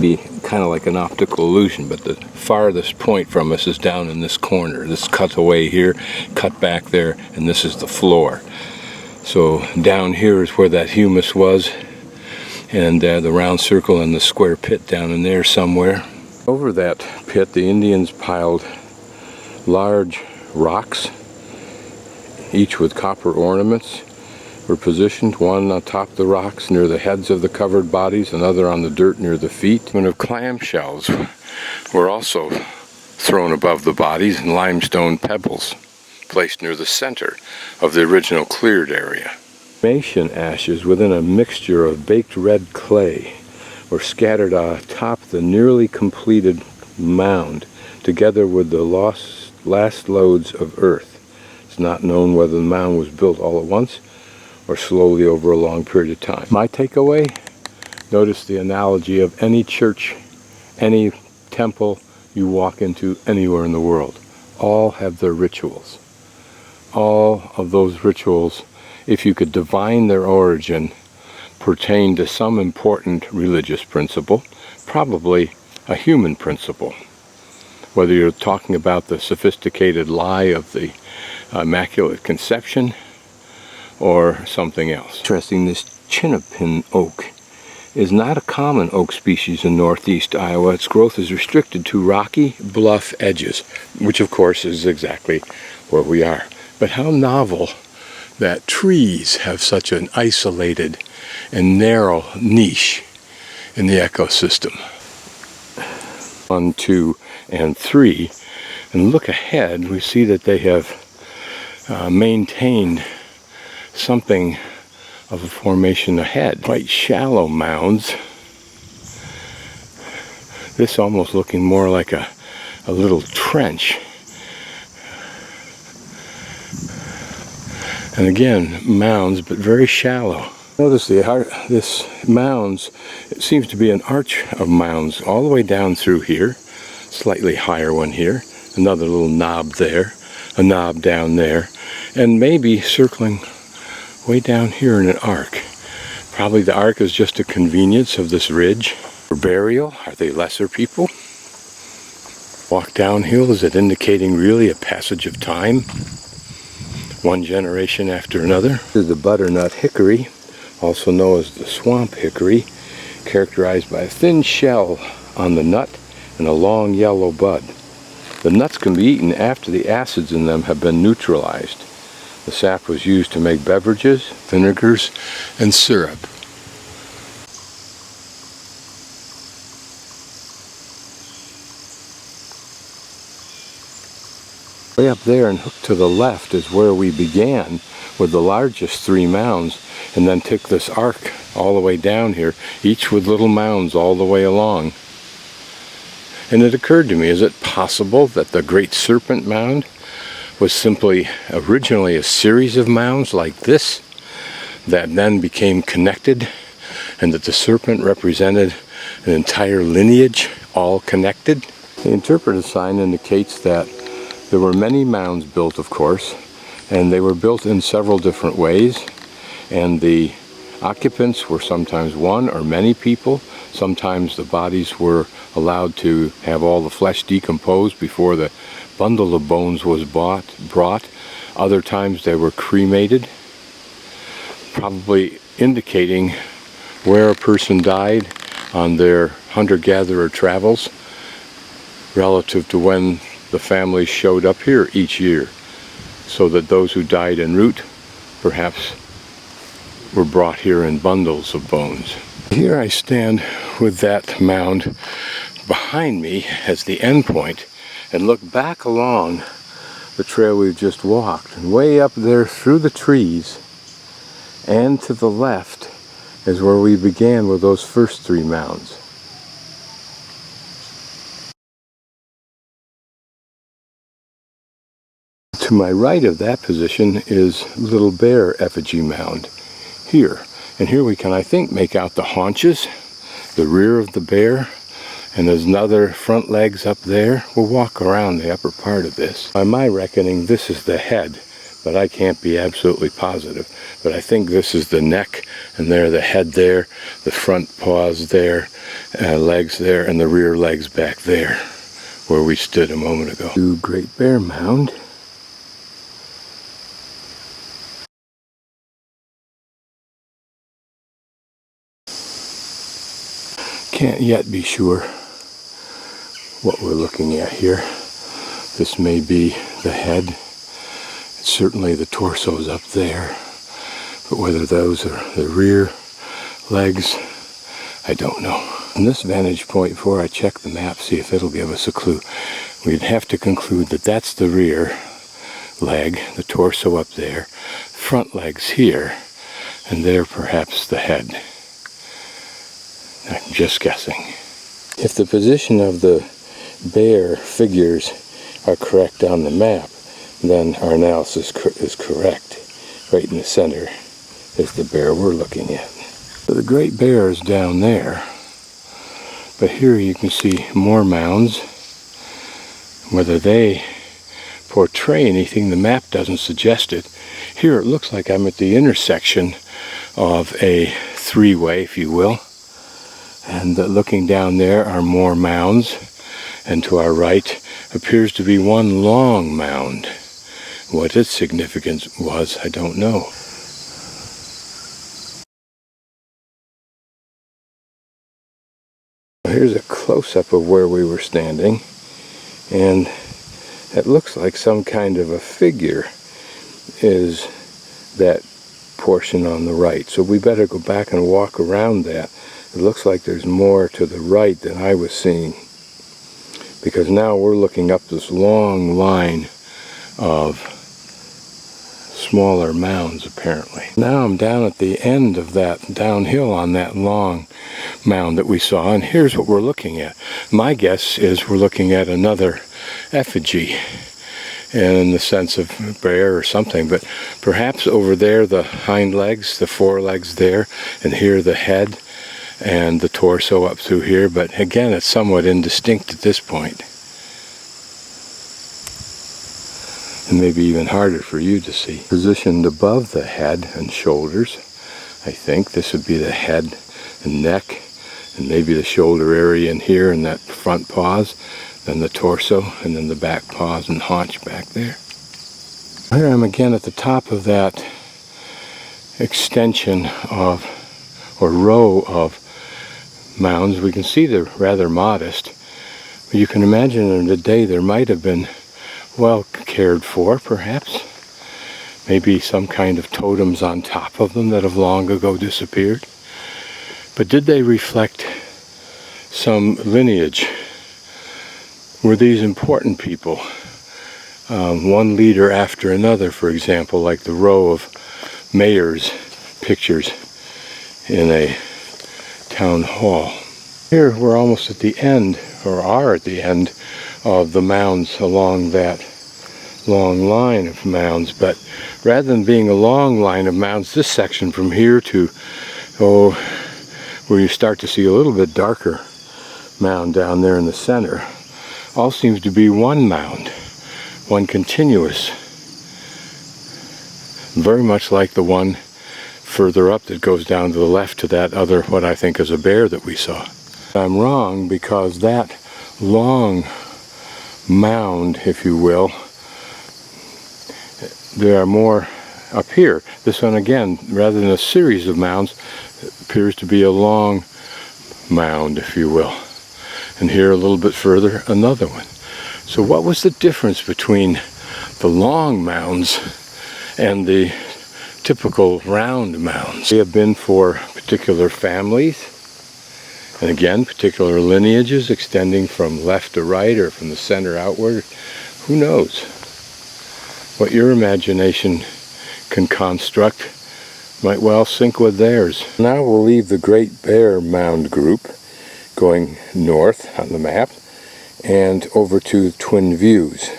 Be kind of like an optical illusion, but the farthest point from us is down in this corner. This cut away here, cut back there, and this is the floor. So down here is where that humus was, and the round circle and the square pit down in there somewhere. Over that pit, the Indians piled large rocks, each with copper ornaments, were positioned, one on top of the rocks near the heads of the covered bodies, another on the dirt near the feet. And of clamshells were also thrown above the bodies, and limestone pebbles placed near the center of the original cleared area. Cremation ashes within a mixture of baked red clay were scattered atop the nearly completed mound, together with the last loads of earth. It's not known whether the mound was built all at once or slowly over a long period of time. My takeaway, notice the analogy of any church, any temple you walk into anywhere in the world. All have their rituals. All of those rituals, if you could divine their origin, pertain to some important religious principle, probably a human principle. Whether you're talking about the sophisticated lie of the Immaculate Conception or something else. Interesting, this chinapin oak is not a common oak species in northeast Iowa. Its growth is restricted to rocky bluff edges, which of course is exactly where we are. But how novel that trees have such an isolated and narrow niche in the ecosystem. 1, 2, and 3, and look ahead, we see that they have maintained something of a formation ahead. Quite shallow mounds. This almost looking more like a little trench. And again, mounds, but very shallow. Notice this mounds, it seems to be an arch of mounds all the way down through here. Slightly higher one here. Another little knob there. A knob down there. And maybe circling way down here in an arc. Probably the arc is just a convenience of this ridge. For burial, are they lesser people? Walk downhill, is it indicating really a passage of time? One generation after another. This is the butternut hickory, also known as the swamp hickory, characterized by a thin shell on the nut and a long yellow bud. The nuts can be eaten after the acids in them have been neutralized. The sap was used to make beverages, vinegars, and syrup. Way up there and hooked to the left is where we began with the largest 3 mounds, and then took this arc all the way down here, each with little mounds all the way along. And it occurred to me, is it possible that the Great Serpent Mound was simply originally a series of mounds like this that then became connected, and that the serpent represented an entire lineage all connected? The interpretive sign indicates that there were many mounds built, of course, and they were built in several different ways, and the occupants were sometimes one or many people. Sometimes the bodies were allowed to have all the flesh decomposed before the bundle of bones was brought. Other times they were cremated, probably indicating where a person died on their hunter-gatherer travels relative to when the families showed up here each year, so that those who died en route perhaps were brought here in bundles of bones. Here I stand with that mound behind me as the end point, and look back along the trail we've just walked, and way up there through the trees and to the left is where we began with those first 3 mounds. To my right of that position is Little Bear Effigy Mound here. And here we can, I think, make out the haunches, the rear of the bear, and there's another front legs up there. We'll walk around the upper part of this. By my reckoning, this is the head, but I can't be absolutely positive. But I think this is the neck And there, the head there, the front paws there, legs there, and the rear legs back there, where we stood a moment ago. To Great Bear Mound. Can't yet be sure what we're looking at here. This may be the head. Certainly the torso's up there. But whether those are the rear legs, I don't know. From this vantage point, before I check the map, see if it'll give us a clue, we'd have to conclude that that's the rear leg, the torso up there, front legs here, and there perhaps the head. I'm just guessing. If the position of the bear figures are correct on the map, then our analysis is correct. Right in the center is the bear we're looking at. So the Great Bear is down there, but here you can see more mounds. Whether they portray anything, the map doesn't suggest it. Here it looks like I'm at the intersection of a three-way, if you will. And looking down there are more mounds, and to our right appears to be one long mound. What its significance was, I don't know. Here's a close-up of where we were standing, and it looks like some kind of a figure is that portion on the right. So we better go back and walk around that. It looks like there's more to the right than I was seeing, because now we're looking up this long line of smaller mounds apparently. Now I'm down at the end of that downhill on that long mound that we saw, and here's what we're looking at. My guess is we're looking at another effigy, in the sense of bear or something, but perhaps over there the hind legs, the forelegs there, and here the head and the torso up through here, but again it's somewhat indistinct at this point. And maybe even harder for you to see. Positioned above the head and shoulders, I think this would be the head and neck, and maybe the shoulder area in here and that front paws, then the torso, and then the back paws and haunch back there. Here I'm again at the top of that extension of, or row of mounds. We can see they're rather modest, but you can imagine in the day there might have been well cared for, perhaps. Maybe some kind of totems on top of them that have long ago disappeared. But did they reflect some lineage? Were these important people? One leader after another, for example, like the row of mayors' pictures in a town hall. Here we're almost at the end, or are at the end, of the mounds along that long line of mounds, but rather than being a long line of mounds, this section from here to where you start to see a little bit darker mound down there in the center, all seems to be one mound, one continuous, very much like the one further up that goes down to the left to that other, what I think is a bear that we saw. I'm wrong, because that long mound, if you will, there are more up here. This one again, rather than a series of mounds, appears to be a long mound, if you will. And here a little bit further, another one. So what was the difference between the long mounds and the typical round mounds? They have been for particular families, and again, particular lineages extending from left to right or from the center outward. Who knows? What your imagination can construct might well sync with theirs. Now we'll leave the Great Bear Mound group, going north on the map, and over to Twin Views.